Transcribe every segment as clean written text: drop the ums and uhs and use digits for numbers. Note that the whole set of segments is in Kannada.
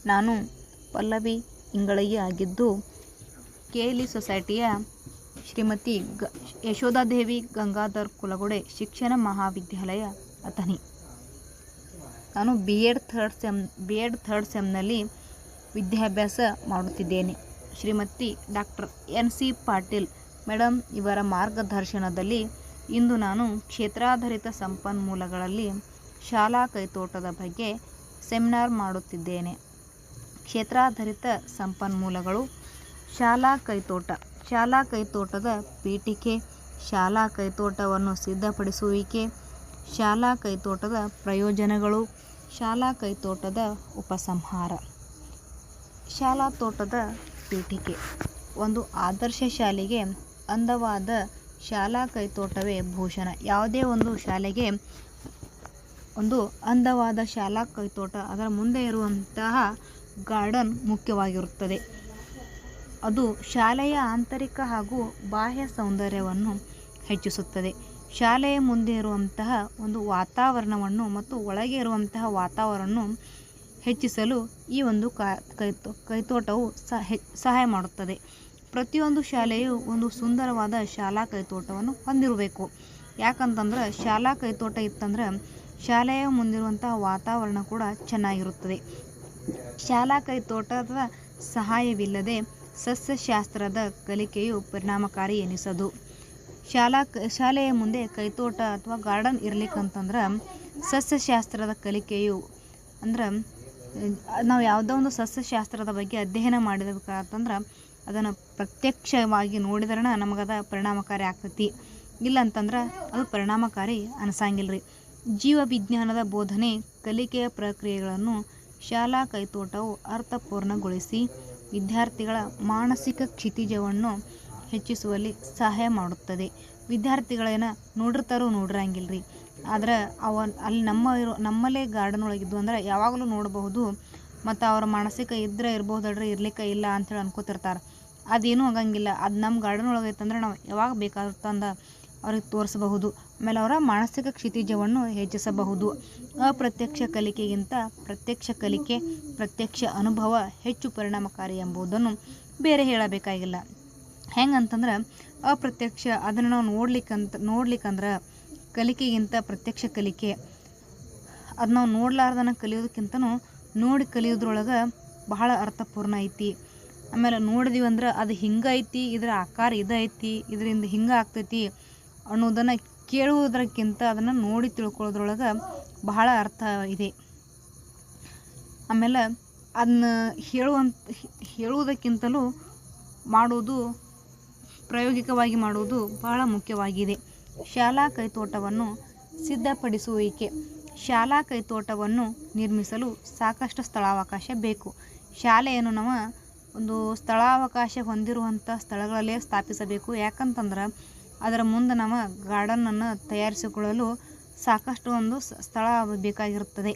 ನಾನು ಪಲ್ಲವಿ ಇಂಗಳಗಿ ಆಗಿದ್ದು KLE ಸೊಸೈಟಿಯ ಶ್ರೀಮತಿ ಯಶೋಧಾದೇವಿ ಗಂಗಾಧರ್ ಕುಲಗುಡೆ ಶಿಕ್ಷಣ ಮಹಾವಿದ್ಯಾಲಯ ಅಥಣಿ. ನಾನು B.Ed ಥರ್ಡ್ ಸೆಮ್ನಲ್ಲಿ ವಿದ್ಯಾಭ್ಯಾಸ ಮಾಡುತ್ತಿದ್ದೇನೆ. Shrimati doctor N.C. Patil madam ಇವರ ಮಾರ್ಗದರ್ಶನದಲ್ಲಿ ಇಂದು ನಾನು ಕ್ಷೇತ್ರಾಧಾರಿತ ಸಂಪನ್ಮೂಲಗಳಲ್ಲಿ ಶಾಲಾ ಕೈತೋಟದ ಬಗ್ಗೆ ಸೆಮಿನಾರ್ ಮಾಡುತ್ತಿದ್ದೇನೆ. ಕ್ಷೇತ್ರಾಧಾರಿತ ಸಂಪನ್ಮೂಲಗಳು, ಶಾಲಾ ಕೈತೋಟದ ಪೀಠಿಕೆ, ಶಾಲಾ ಕೈತೋಟವನ್ನು ಸಿದ್ಧಪಡಿಸುವಿಕೆ, ಶಾಲಾ ಕೈತೋಟದ ಪ್ರಯೋಜನಗಳು, ಶಾಲಾ ಕೈತೋಟದ ಉಪಸಂಹಾರ. ಶಾಲಾ ತೋಟದ ಪೀಠಿಕೆ. ಒಂದು ಆದರ್ಶ ಶಾಲೆಗೆ ಅಂದವಾದ ಶಾಲಾ ಕೈತೋಟವೇ ಭೂಷಣ. ಯಾವುದೇ ಒಂದು ಶಾಲೆಗೆ ಒಂದು ಅಂದವಾದ ಶಾಲಾ ಕೈತೋಟ, ಅದರ ಮುಂದೆ ಇರುವಂತಹ ಗಾರ್ಡನ್ ಮುಖ್ಯವಾಗಿರುತ್ತದೆ. ಅದು ಶಾಲೆಯ ಆಂತರಿಕ ಹಾಗೂ ಬಾಹ್ಯ ಸೌಂದರ್ಯವನ್ನು ಹೆಚ್ಚಿಸುತ್ತದೆ. ಶಾಲೆಯ ಮುಂದೆ ಇರುವಂತಹ ಒಂದು ವಾತಾವರಣವನ್ನು ಮತ್ತು ಒಳಗೆ ಇರುವಂತಹ ವಾತಾವರಣವನ್ನು ಹೆಚ್ಚಿಸಲು ಈ ಒಂದು ಕೈತೋಟವು ಸಹಾಯ ಮಾಡುತ್ತದೆ. ಪ್ರತಿಯೊಂದು ಶಾಲೆಯು ಒಂದು ಸುಂದರವಾದ ಶಾಲಾ ಕೈತೋಟವನ್ನು ಹೊಂದಿರಬೇಕು. ಯಾಕಂತಂದ್ರೆ ಶಾಲಾ ಕೈತೋಟ ಇತ್ತಂದ್ರೆ ಶಾಲೆಯ ಮುಂದಿರುವಂತಹ ವಾತಾವರಣ ಕೂಡ ಚೆನ್ನಾಗಿರುತ್ತದೆ. ಶಾಲಾ ಕೈತೋಟದ ಸಹಾಯವಿಲ್ಲದೆ ಸಸ್ಯಶಾಸ್ತ್ರದ ಕಲಿಕೆಯು ಪರಿಣಾಮಕಾರಿ ಎನಿಸದು. ಶಾಲೆಯ ಮುಂದೆ ಕೈತೋಟ ಅಥವಾ ಗಾರ್ಡನ್ ಇರ್ಲಿಕ್ಕಂತಂದ್ರೆ ಸಸ್ಯಶಾಸ್ತ್ರದ ಕಲಿಕೆಯು ಅಂದ್ರೆ ನಾವು ಯಾವುದೋ ಒಂದು ಸಸ್ಯಶಾಸ್ತ್ರದ ಬಗ್ಗೆ ಅಧ್ಯಯನ ಮಾಡಬೇಕಂತಂದ್ರೆ ಅದನ್ನು ಪ್ರತ್ಯಕ್ಷವಾಗಿ ನೋಡಿದ್ರೆ ನಮಗದ ಪರಿಣಾಮಕಾರಿ ಆಗ್ತೈತಿ. ಇಲ್ಲಂತಂದ್ರೆ ಅದು ಪರಿಣಾಮಕಾರಿ ಅನಿಸಂಗಿಲ್ಲ ರೀ. ಜೀವವಿಜ್ಞಾನದ ಬೋಧನೆ ಕಲಿಕೆಯ ಪ್ರಕ್ರಿಯೆಗಳನ್ನು ಶಾಲಾ ಕೈತೋಟವು ಅರ್ಥಪೂರ್ಣಗೊಳಿಸಿ ವಿದ್ಯಾರ್ಥಿಗಳ ಮಾನಸಿಕ ಕ್ಷಿತಿಜವನ್ನು ಹೆಚ್ಚಿಸುವಲ್ಲಿ ಸಹಾಯ ಮಾಡುತ್ತದೆ. ವಿದ್ಯಾರ್ಥಿಗಳೇನ ನೋಡಿರಂಗಿಲ್ಲ ರೀ, ಆದ್ರೆ ಅಲ್ಲಿ ನಮ್ಮಲ್ಲೇ ಗಾರ್ಡನ್ ಒಳಗಿದ್ದು ಅಂದ್ರೆ ಯಾವಾಗಲೂ ನೋಡಬಹುದು. ಮತ್ತು ಅವ್ರ ಮಾನಸಿಕ ಇರ್ಬೋದಲ್ರಿ, ಇರ್ಲಿಕ್ಕೆ ಇಲ್ಲ ಅಂಥೇಳಿ ಅನ್ಕೋತಿರ್ತಾರೆ. ಅದೇನೂ ಆಗಂಗಿಲ್ಲ. ಅದು ನಮ್ಮ ಗಾರ್ಡನ್ ಒಳಗೈತಂದ್ರೆ ನಾವು ಯಾವಾಗ ಬೇಕಾದಂದ ಅವ್ರಿಗೆ ತೋರಿಸಬಹುದು. ಆಮೇಲೆ ಅವರ ಮಾನಸಿಕ ಕ್ಷಿತಿಜವನ್ನು ಹೆಚ್ಚಿಸಬಹುದು. ಅಪ್ರತ್ಯಕ್ಷ ಕಲಿಕೆಗಿಂತ ಪ್ರತ್ಯಕ್ಷ ಕಲಿಕೆ, ಪ್ರತ್ಯಕ್ಷ ಅನುಭವ ಹೆಚ್ಚು ಪರಿಣಾಮಕಾರಿ ಎಂಬುದನ್ನು ಬೇರೆ ಹೇಳಬೇಕಾಗಿಲ್ಲ. ಹೆಂಗಂತಂದ್ರೆ ಅಪ್ರತ್ಯಕ್ಷ ಅದನ್ನು ನಾವು ನೋಡ್ಲಿಕ್ಕಂದ್ರೆ ಕಲಿಕೆಗಿಂತ ಪ್ರತ್ಯಕ್ಷ ಕಲಿಕೆ, ಅದು ನಾವು ನೋಡ್ಲಾರ್ದನ್ನ ಕಲಿಯೋದಕ್ಕಿಂತನೂ ನೋಡಿ ಕಲಿಯೋದ್ರೊಳಗೆ ಬಹಳ ಅರ್ಥಪೂರ್ಣ ಐತಿ. ಆಮೇಲೆ ನೋಡಿದೀವಿ ಅಂದ್ರೆ ಅದು ಹಿಂಗೈತಿ, ಇದರ ಆಕಾರ ಇದೈತಿ, ಇದರಿಂದ ಹಿಂಗೆ ಆಗ್ತೈತಿ ಅನ್ನೋದನ್ನು ಕೇಳುವುದಕ್ಕಿಂತ ಅದನ್ನು ನೋಡಿ ತಿಳ್ಕೊಳ್ಳೋದ್ರೊಳಗೆ ಬಹಳ ಅರ್ಥ ಇದೆ. ಆಮೇಲೆ ಅದನ್ನ ಹೇಳುವುದಕ್ಕಿಂತಲೂ ಮಾಡುವುದು, ಪ್ರಾಯೋಗಿಕವಾಗಿ ಮಾಡುವುದು ಬಹಳ ಮುಖ್ಯವಾಗಿದೆ. ಶಾಲಾ ಕೈತೋಟವನ್ನು ಸಿದ್ಧಪಡಿಸುವಿಕೆ. ಶಾಲಾ ಕೈತೋಟವನ್ನು ನಿರ್ಮಿಸಲು ಸಾಕಷ್ಟು ಸ್ಥಳಾವಕಾಶ ಬೇಕು. ಶಾಲೆಯನ್ನು ನಾವು ಒಂದು ಸ್ಥಳಾವಕಾಶ ಹೊಂದಿರುವಂಥ ಸ್ಥಳಗಳಲ್ಲೇ ಸ್ಥಾಪಿಸಬೇಕು. ಯಾಕಂತಂದ್ರೆ ಅದರ ಮುಂದೆ ನಾವು ಗಾರ್ಡನನ್ನು ತಯಾರಿಸಿಕೊಳ್ಳಲು ಸಾಕಷ್ಟು ಒಂದು ಸ್ಥಳ ಬೇಕಾಗಿರುತ್ತದೆ.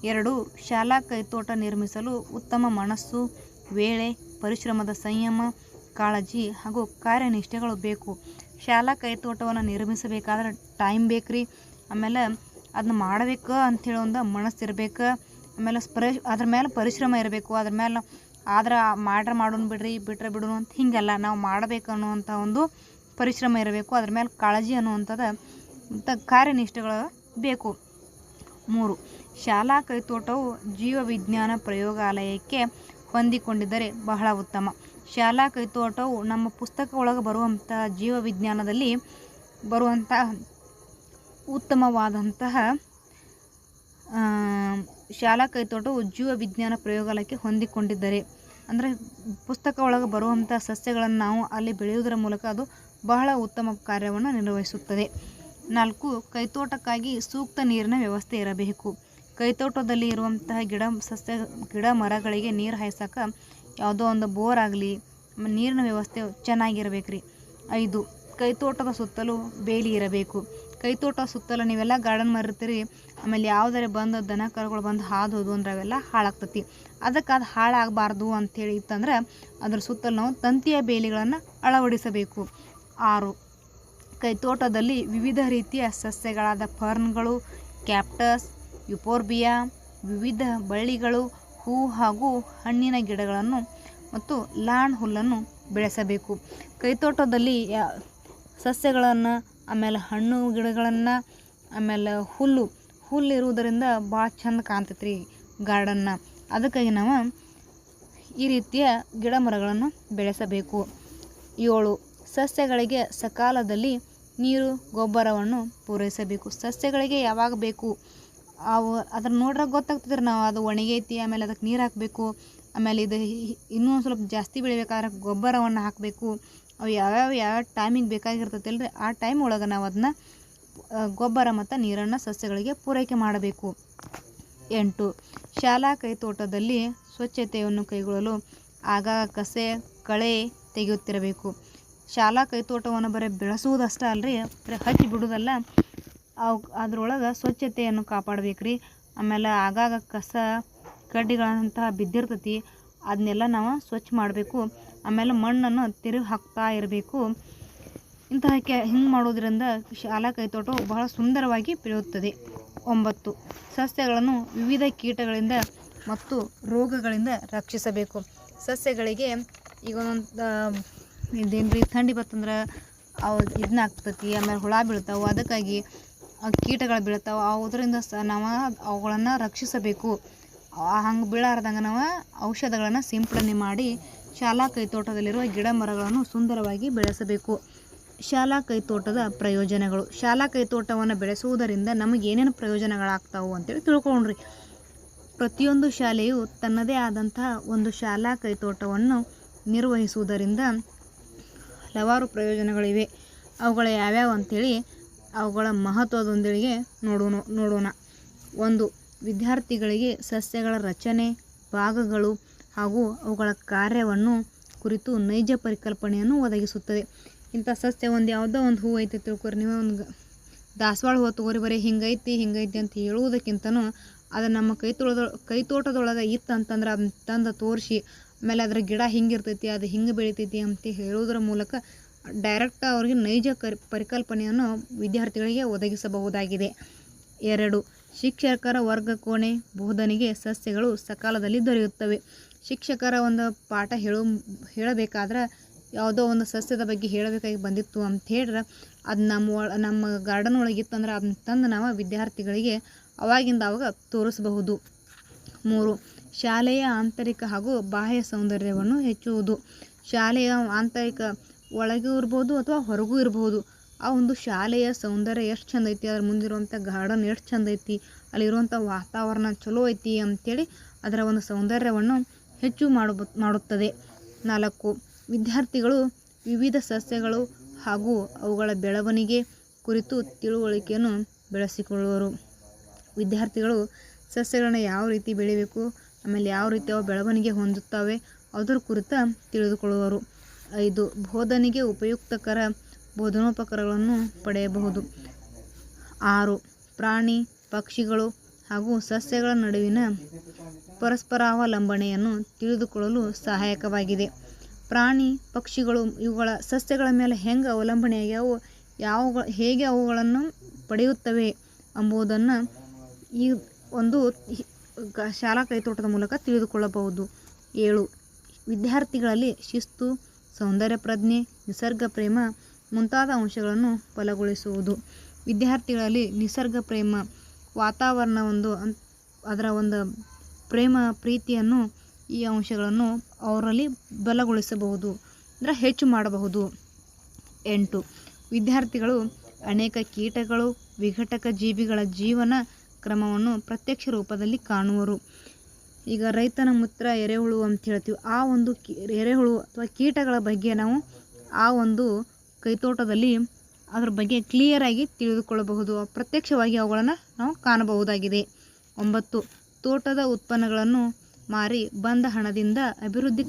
2. ಶಾಲಾ ಕೈತೋಟ ನಿರ್ಮಿಸಲು ಉತ್ತಮ ಮನಸ್ಸು, ವೇಳೆ, ಪರಿಶ್ರಮದ ಸಂಯಮ, ಕಾಳಜಿ ಹಾಗೂ ಕಾರ್ಯನಿಷ್ಠೆಗಳು ಬೇಕು. ಶಾಲಾ ಕೈತೋಟವನ್ನು ನಿರ್ಮಿಸಬೇಕಾದ್ರೆ ಟೈಮ್ ಬೇಕ್ರಿ. ಆಮೇಲೆ ಅದನ್ನ ಮಾಡಬೇಕು ಅಂಥೇಳಿ ಒಂದು ಮನಸ್ಸು ಇರಬೇಕು. ಆಮೇಲೆ ಅದ್ರ ಮೇಲೆ ಪರಿಶ್ರಮ ಇರಬೇಕು. ಅದ್ರ ಮೇಲೆ ಆದ್ರೆ ಮಾಡೋಣ ಬಿಟ್ರೆ ಬಿಡೋಣ ಅಂತ ಹೀಗೆಲ್ಲ ನಾವು ಮಾಡಬೇಕು ಅನ್ನುವಂಥ ಒಂದು ಪರಿಶ್ರಮ ಇರಬೇಕು. ಅದ್ರ ಮೇಲೆ ಕಾಳಜಿ ಅನ್ನುವಂಥದ್ದು ಮತ್ತು ಕಾರ್ಯನಿಷ್ಠೆಗಳು ಬೇಕು. 3. ಶಾಲಾ ಕೈತೋಟವು ಜೀವವಿಜ್ಞಾನ ಪ್ರಯೋಗಾಲಯಕ್ಕೆ ಹೊಂದಿಕೊಂಡಿದ್ದರೆ ಬಹಳ ಉತ್ತಮ. ಶಾಲಾ ಕೈತೋಟವು ನಮ್ಮ ಪುಸ್ತಕ ಒಳಗೆ ಬರುವಂಥ ಜೀವವಿಜ್ಞಾನದಲ್ಲಿ ಬರುವಂಥ ಉತ್ತಮವಾದಂತಹ ಶಾಲಾ ಕೈತೋಟವು ಜೀವವಿಜ್ಞಾನ ಪ್ರಯೋಗಾಲಯಕ್ಕೆ ಹೊಂದಿಕೊಂಡಿದ್ದರೆ ಅಂದರೆ ಪುಸ್ತಕ ಒಳಗೆ ಬರುವಂಥ ಸಸ್ಯಗಳನ್ನು ನಾವು ಅಲ್ಲಿ ಬೆಳೆಯುವುದರ ಮೂಲಕ ಅದು ಬಹಳ ಉತ್ತಮ ಕಾರ್ಯವನ್ನು ನಿರ್ವಹಿಸುತ್ತದೆ. 4. ಕೈತೋಟಕ್ಕಾಗಿ ಸೂಕ್ತ ನೀರಿನ ವ್ಯವಸ್ಥೆ ಇರಬೇಕು. ಕೈತೋಟದಲ್ಲಿ ಇರುವಂತಹ ಗಿಡ ಮರಗಳಿಗೆ ನೀರು ಹಾಯಿಸೋಕೆ ಯಾವುದೋ ಒಂದು ಬೋರ್ ಆಗಲಿ, ನೀರಿನ ವ್ಯವಸ್ಥೆ ಚೆನ್ನಾಗಿರ್ಬೇಕ್ರಿ. 5. ಕೈತೋಟದ ಸುತ್ತಲೂ ಬೇಲಿ ಇರಬೇಕು. ಕೈತೋಟ ಸುತ್ತಲೂ ನೀವೆಲ್ಲ ಗಾರ್ಡನ್ ಮಾಡಿರ್ತೀರಿ, ಆಮೇಲೆ ಯಾವುದಾರೆ ಬಂದು ದನ ಕರುಗಳು ಬಂದು ಹಾದೋದು ಅಂದ್ರೆ ಅವೆಲ್ಲ ಹಾಳಾಗ್ತತಿ. ಅದಕ್ಕೆ ಅದು ಹಾಳಾಗಬಾರ್ದು ಅಂಥೇಳಿ ಇತ್ತಂದ್ರೆ ಅದ್ರ ಸುತ್ತಲೂ ನಾವು ತಂತಿಯ ಬೇಲಿಗಳನ್ನು ಅಳವಡಿಸಬೇಕು. 6. ಕೈತೋಟದಲ್ಲಿ ವಿವಿಧ ರೀತಿಯ ಸಸ್ಯಗಳಾದ ಫರ್ನ್ಗಳು, ಕ್ಯಾಪ್ಟಸ್, ಯುಫೋರ್ಬಿಯಾ, ವಿವಿಧ ಬಳ್ಳಿಗಳು, ಹೂ ಹಾಗೂ ಹಣ್ಣಿನ ಗಿಡಗಳನ್ನು ಮತ್ತು ಲಾನ್ ಹುಲ್ಲನ್ನು ಬೆಳೆಸಬೇಕು. ಕೈತೋಟದಲ್ಲಿ ಸಸ್ಯಗಳನ್ನು, ಆಮೇಲೆ ಹಣ್ಣು ಗಿಡಗಳನ್ನು, ಆಮೇಲೆ ಹುಲ್ಲು ಇರುವುದರಿಂದ ಭಾಳ ಚಂದ ಕಾಣ್ತೈತೆ ರೀ ಗಾರ್ಡನ್ನ. ಅದಕ್ಕಾಗಿ ನಾವು ಈ ರೀತಿಯ ಗಿಡ ಮರಗಳನ್ನು ಬೆಳೆಸಬೇಕು. 7. ಸಸ್ಯಗಳಿಗೆ ಸಕಾಲದಲ್ಲಿ ನೀರು ಗೊಬ್ಬರವನ್ನು ಪೂರೈಸಬೇಕು. ಸಸ್ಯಗಳಿಗೆ ಯಾವಾಗ ಬೇಕು ಅದನ್ನು ನೋಡ್ರೆ ಗೊತ್ತಾಗ್ತದೆ ನಾವು ಅದು ಒಣಗೈತಿ, ಆಮೇಲೆ ಅದಕ್ಕೆ ನೀರು ಹಾಕಬೇಕು, ಆಮೇಲೆ ಇದು ಇನ್ನೂ ಒಂದು ಸ್ವಲ್ಪ ಜಾಸ್ತಿ ಬೆಳಿಬೇಕಾದ್ರೆ ಗೊಬ್ಬರವನ್ನು ಹಾಕಬೇಕು. ಅವು ಯಾವ ಟೈಮಿಗೆ ಬೇಕಾಗಿರ್ತೈತೆ ಅಲ್ರಿ, ಆ ಟೈಮ್ ಒಳಗೆ ನಾವು ಅದನ್ನ ಗೊಬ್ಬರ ಮತ್ತು ನೀರನ್ನು ಸಸ್ಯಗಳಿಗೆ ಪೂರೈಕೆ ಮಾಡಬೇಕು. 8. ಶಾಲಾ ಕೈತೋಟದಲ್ಲಿ ಸ್ವಚ್ಛತೆಯನ್ನು ಕೈಗೊಳ್ಳಲು ಆಗಾಗ ಕಸೆ ಕಳೆ ತೆಗೆಯುತ್ತಿರಬೇಕು. ಶಾಲಾ ಕೈತೋಟವನ್ನು ಬರೀ ಬೆಳೆಸುವುದಷ್ಟೇ ಅಲ್ರಿ, ಬರೀ ಹಚ್ಚಿ ಬಿಡೋದಲ್ಲ, ಅದರೊಳಗೆ ಸ್ವಚ್ಛತೆಯನ್ನು ಕಾಪಾಡಬೇಕು ರೀ. ಆಮೇಲೆ ಆಗಾಗ ಕಸ ಕಡ್ಡಿಗಳಂತಹ ಬಿದ್ದಿರ್ತೈತಿ, ಅದನ್ನೆಲ್ಲ ನಾವು ಸ್ವಚ್ಛ ಮಾಡಬೇಕು. ಆಮೇಲೆ ಮಣ್ಣನ್ನು ತಿರುಗಿ ಹಾಕ್ತಾ ಇರಬೇಕು. ಹಿಂಗೆ ಮಾಡೋದ್ರಿಂದ ಶಾಲಾ ಕೈತೋಟವು ಬಹಳ ಸುಂದರವಾಗಿ ಬೆಳೆಯುತ್ತದೆ. 9. ಸಸ್ಯಗಳನ್ನು ವಿವಿಧ ಕೀಟಗಳಿಂದ ಮತ್ತು ರೋಗಗಳಿಂದ ರಕ್ಷಿಸಬೇಕು. ಸಸ್ಯಗಳಿಗೆ ಈಗ ಇದೇನ್ರಿ ಥಂಡಿ ಬರ್ತಂದ್ರೆ ಅವು ಇದನ್ನ ಆಗ್ತೈತಿ, ಆಮೇಲೆ ಹುಳ ಬೀಳ್ತಾವೆ, ಅದಕ್ಕಾಗಿ ಕೀಟಗಳು ಬೀಳ್ತಾವೆ, ಅದರಿಂದ ನಾವು ಅವುಗಳನ್ನು ರಕ್ಷಿಸಬೇಕು. ಹಂಗೆ ಬೀಳಾರ್ದಂಗೆ ನಾವು ಔಷಧಗಳನ್ನು ಸಿಂಪಡಣೆ ಮಾಡಿ ಶಾಲಾ ಕೈತೋಟದಲ್ಲಿರುವ ಗಿಡ ಮರಗಳನ್ನು ಸುಂದರವಾಗಿ ಬೆಳೆಸಬೇಕು. ಶಾಲಾ ಕೈತೋಟದ ಪ್ರಯೋಜನಗಳು. ಶಾಲಾ ಕೈತೋಟವನ್ನು ಬೆಳೆಸುವುದರಿಂದ ನಮಗೆ ಏನೇನು ಪ್ರಯೋಜನಗಳಾಗ್ತಾವೆ ಅಂತೇಳಿ ತಿಳ್ಕೊಂಡ್ರಿ. ಪ್ರತಿಯೊಂದು ಶಾಲೆಯು ತನ್ನದೇ ಆದಂತಹ ಒಂದು ಶಾಲಾ ಕೈತೋಟವನ್ನು ನಿರ್ವಹಿಸುವುದರಿಂದ ಹಲವಾರು ಪ್ರಯೋಜನಗಳಿವೆ. ಅವುಗಳು ಯಾವ್ಯಾವು ಅಂಥೇಳಿ ಅವುಗಳ ಮಹತ್ವದೊಂದಿಗೆ ನೋಡೋಣ. 1. ವಿದ್ಯಾರ್ಥಿಗಳಿಗೆ ಸಸ್ಯಗಳ ರಚನೆ, ಭಾಗಗಳು ಹಾಗೂ ಅವುಗಳ ಕಾರ್ಯವನ್ನು ಕುರಿತು ನೈಜ ಪರಿಕಲ್ಪನೆಯನ್ನು ಒದಗಿಸುತ್ತದೆ. ಇಂಥ ಸಸ್ಯ ಯಾವುದೋ ಒಂದು ಹೂ ಐತೆ ತಿಳ್ಕೊರಿ, ನೀವು ಒಂದು ದಾಸವಾಳ ಹೂವು ತೊಗೊರಿ, ಬರೀ ಹಿಂಗೈತಿ ಅಂತ ಹೇಳುವುದಕ್ಕಿಂತನೂ ಅದು ನಮ್ಮ ಕೈತೋಟದೊಳಗೆ ಇತ್ತು ಅಂತಂದ್ರೆ ಅದನ್ನ ತಂದು ತೋರಿಸಿ, ಆಮೇಲೆ ಅದರ ಗಿಡ ಹಿಂಗಿರ್ತೈತಿ, ಅದು ಹಿಂಗೆ ಬೆಳಿತೈತಿ ಅಂತ ಹೇಳುವುದರ ಮೂಲಕ ಡೈರೆಕ್ಟ್ ಅವ್ರಿಗೆ ನೈಜ ಪರಿಕಲ್ಪನೆಯನ್ನು ವಿದ್ಯಾರ್ಥಿಗಳಿಗೆ ಒದಗಿಸಬಹುದಾಗಿದೆ. 2. ಶಿಕ್ಷಕರ ವರ್ಗ ಕೋಣೆ ಬೋಧನೆಗೆ ಸಸ್ಯಗಳು ಸಕಾಲದಲ್ಲಿ ದೊರೆಯುತ್ತವೆ. ಶಿಕ್ಷಕರ ಒಂದು ಪಾಠ ಹೇಳಬೇಕಾದ್ರೆ ಯಾವುದೋ ಒಂದು ಸಸ್ಯದ ಬಗ್ಗೆ ಹೇಳಬೇಕಾಗಿ ಬಂದಿತ್ತು ಅಂತ ಹೇಳಿದ್ರೆ ಅದು ನಮ್ಮ ಗಾರ್ಡನ್ ಒಳಗಿತ್ತಂದ್ರೆ ಅದನ್ನ ತಂದು ನಾವು ವಿದ್ಯಾರ್ಥಿಗಳಿಗೆ ಅವಾಗ ತೋರಿಸಬಹುದು. 3. ಶಾಲೆಯ ಆಂತರಿಕ ಹಾಗೂ ಬಾಹ್ಯ ಸೌಂದರ್ಯವನ್ನು ಹೆಚ್ಚುವುದು. ಶಾಲೆಯ ಆಂತರಿಕ ಒಳಗೂ ಇರ್ಬೋದು ಅಥವಾ ಹೊರಗೂ ಇರ್ಬೋದು, ಆ ಒಂದು ಶಾಲೆಯ ಸೌಂದರ್ಯ ಎಷ್ಟು ಚಂದ ಐತಿ, ಅದ್ರ ಮುಂದಿರುವಂಥ ಗಾರ್ಡನ್ ಎಷ್ಟು ಚಂದ ಐತಿ, ಅಲ್ಲಿರುವಂಥ ವಾತಾವರಣ ಚಲೋ ಐತಿ ಅಂಥೇಳಿ ಅದರ ಒಂದು ಸೌಂದರ್ಯವನ್ನು ಹೆಚ್ಚು ಮಾಡುತ್ತದೆ. 4. ವಿದ್ಯಾರ್ಥಿಗಳು ವಿವಿಧ ಸಸ್ಯಗಳು ಹಾಗೂ ಅವುಗಳ ಬೆಳವಣಿಗೆ ಕುರಿತು ತಿಳುವಳಿಕೆಯನ್ನು ಬೆಳೆಸಿಕೊಳ್ಳುವರು. ವಿದ್ಯಾರ್ಥಿಗಳು ಸಸ್ಯಗಳನ್ನ ಯಾವ ರೀತಿ ಬೆಳಿಬೇಕು, ಆಮೇಲೆ ಯಾವ ರೀತಿ ಅವು ಬೆಳವಣಿಗೆ ಹೊಂದುತ್ತವೆ ಅದರ ಕುರಿತು ತಿಳಿದುಕೊಳ್ಳುವರು. 5. ಬೋಧನೆಗೆ ಉಪಯುಕ್ತಕರ ಬೋಧನೋಪಕರಣಗಳನ್ನು ಪಡೆಯಬಹುದು. 6. ಪ್ರಾಣಿ ಪಕ್ಷಿಗಳು ಹಾಗೂ ಸಸ್ಯಗಳ ನಡುವಿನ ಪರಸ್ಪರಾವಲಂಬನೆಯನ್ನು ತಿಳಿದುಕೊಳ್ಳಲು ಸಹಾಯಕವಾಗಿದೆ. ಪ್ರಾಣಿ ಪಕ್ಷಿಗಳು ಇವುಗಳ ಸಸ್ಯಗಳ ಮೇಲೆ ಹೆಂಗೆ ಅವಲಂಬನೆಯಾಗ್ಯಾವು, ಹೇಗೆ ಅವುಗಳನ್ನು ಪಡೆಯುತ್ತವೆ ಎಂಬುದನ್ನು ಈ ಒಂದು ಶಾಲಾ ಕೈತೋಟದ ಮೂಲಕ ತಿಳಿದುಕೊಳ್ಳಬಹುದು. 7. ವಿದ್ಯಾರ್ಥಿಗಳಲ್ಲಿ ಶಿಸ್ತು, ಸೌಂದರ್ಯ ಪ್ರಜ್ಞೆ, ನಿಸರ್ಗ ಪ್ರೇಮ ಮುಂತಾದ ಅಂಶಗಳನ್ನು ಬಲಗೊಳಿಸುವುದು. ವಿದ್ಯಾರ್ಥಿಗಳಲ್ಲಿ ನಿಸರ್ಗ ಪ್ರೇಮ, ವಾತಾವರಣ ಅದರ ಒಂದು ಪ್ರೀತಿಯನ್ನು ಈ ಅಂಶಗಳನ್ನು ಅವರಲ್ಲಿ ಬಲಗೊಳಿಸಬಹುದು, ಅಂದರೆ ಹೆಚ್ಚು ಮಾಡಬಹುದು. 8. ವಿದ್ಯಾರ್ಥಿಗಳು ಅನೇಕ ಕೀಟಗಳು, ವಿಘಟಕ ಜೀವಿಗಳ ಜೀವನ ಕ್ರಮವನ್ನು ಪ್ರತ್ಯಕ್ಷ ರೂಪದಲ್ಲಿ ಕಾಣುವರು. ಈಗ ರೈತನ ಮಿತ್ರ ಎರೆಹುಳು ಅಂತ ಹೇಳ್ತೀವಿ, ಆ ಒಂದು ಎರೆಹುಳು ಅಥವಾ ಕೀಟಗಳ ಬಗ್ಗೆ ನಾವು ಆ ಒಂದು ಕೈತೋಟದಲ್ಲಿ ಅದ್ರ ಬಗ್ಗೆ ಕ್ಲಿಯರಾಗಿ ತಿಳಿದುಕೊಳ್ಳಬಹುದು, ಪ್ರತ್ಯಕ್ಷವಾಗಿ ಅವುಗಳನ್ನು ನಾವು ಕಾಣಬಹುದಾಗಿದೆ. 9. ತೋಟದ ಉತ್ಪನ್ನಗಳನ್ನು ಮಾರಿ ಬಂದ ಹಣದಿಂದ ಅಭಿವೃದ್ಧಿ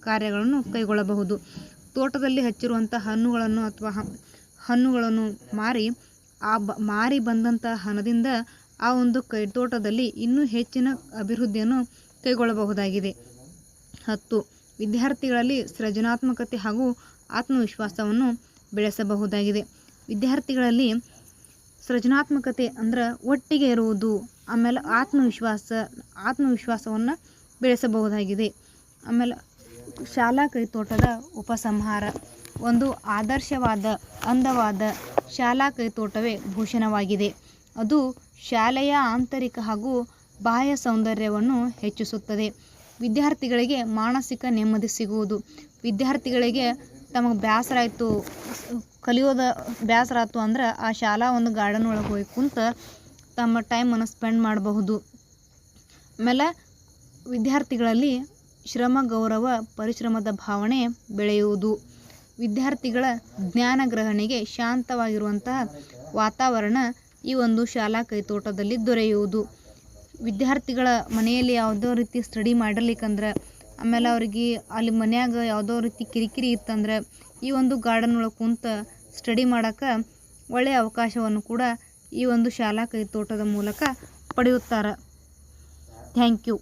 ಕಾರ್ಯಗಳನ್ನು ಕೈಗೊಳ್ಳಬಹುದು. ತೋಟದಲ್ಲಿ ಹಚ್ಚಿರುವಂಥ ಹಣ್ಣುಗಳನ್ನು ಮಾರಿ ಬಂದಂಥ ಹಣದಿಂದ ಆ ಒಂದು ಕೈತೋಟದಲ್ಲಿ ಇನ್ನೂ ಹೆಚ್ಚಿನ ಅಭಿವೃದ್ಧಿಯನ್ನು ಕೈಗೊಳ್ಳಬಹುದಾಗಿದೆ. 10. ವಿದ್ಯಾರ್ಥಿಗಳಲ್ಲಿ ಸೃಜನಾತ್ಮಕತೆ ಹಾಗೂ ಆತ್ಮವಿಶ್ವಾಸವನ್ನು ಬೆಳೆಸಬಹುದಾಗಿದೆ. ವಿದ್ಯಾರ್ಥಿಗಳಲ್ಲಿ ಸೃಜನಾತ್ಮಕತೆ ಅಂದ್ರೆ ಒಟ್ಟಿಗೆ ಇರುವುದು, ಆಮೇಲೆ ಆತ್ಮವಿಶ್ವಾಸವನ್ನು ಬೆಳೆಸಬಹುದಾಗಿದೆ. ಆಮೇಲೆ ಶಾಲಾ ಕೈತೋಟದ ಉಪಸಂಹಾರ. ಒಂದು ಆದರ್ಶವಾದ ಅಂದವಾದ ಶಾಲಾ ಕೈತೋಟವೇ ಭೂಷಣವಾಗಿದೆ. ಅದು ಶಾಲೆಯ ಆಂತರಿಕ ಹಾಗೂ ಬಾಹ್ಯ ಸೌಂದರ್ಯವನ್ನು ಹೆಚ್ಚಿಸುತ್ತದೆ. ವಿದ್ಯಾರ್ಥಿಗಳಿಗೆ ಮಾನಸಿಕ ನೆಮ್ಮದಿ ಸಿಗುವುದು. ವಿದ್ಯಾರ್ಥಿಗಳಿಗೆ ತಮಗೆ ಬೇಸರ ಆಯಿತು, ಕಲಿಯೋದ ಬೇಸರ ಆಯ್ತು ಅಂದ್ರೆ ಆ ಶಾಲಾ ಒಂದು ಗಾರ್ಡನ್ ಒಳಗೆ ಹೋಗಿ ಕುಂತು ತಮ್ಮ ಟೈಮನ್ನು ಸ್ಪೆಂಡ್ ಮಾಡಬಹುದು. ಆಮೇಲೆ ವಿದ್ಯಾರ್ಥಿಗಳಲ್ಲಿ ಶ್ರಮ, ಗೌರವ, ಪರಿಶ್ರಮದ ಭಾವನೆ ಬೆಳೆಯುವುದು. ವಿದ್ಯಾರ್ಥಿಗಳ ಜ್ಞಾನ ಗ್ರಹಣೆಗೆ ಶಾಂತವಾಗಿರುವಂತಹ ವಾತಾವರಣ ಈ ಒಂದು ಶಾಲಾ ಕೈತೋಟದಲ್ಲಿ ದೊರೆಯುವುದು. ವಿದ್ಯಾರ್ಥಿಗಳ ಮನೆಯಲ್ಲಿ ಯಾವುದೋ ರೀತಿ ಸ್ಟಡಿ ಮಾಡಿರ್ಲಿಕ್ಕಂದ್ರೆ, ಆಮೇಲೆ ಅವ್ರಿಗೆ ಅಲ್ಲಿ ಮನ್ಯಾಗ ಯಾವುದೋ ರೀತಿ ಕಿರಿಕಿರಿ ಇತ್ತಂದ್ರೆ ಈ ಒಂದು ಗಾರ್ಡನ್ ಒಳಗೆ ಕುಂತು ಸ್ಟಡಿ ಮಾಡೋಕ್ಕೆ ಒಳ್ಳೆಯ ಅವಕಾಶವನ್ನು ಕೂಡ ಈ ಒಂದು ಶಾಲಾ ಕೈತೋಟದ ಮೂಲಕ ಪಡೆಯುತ್ತಾರೆ. Thank you.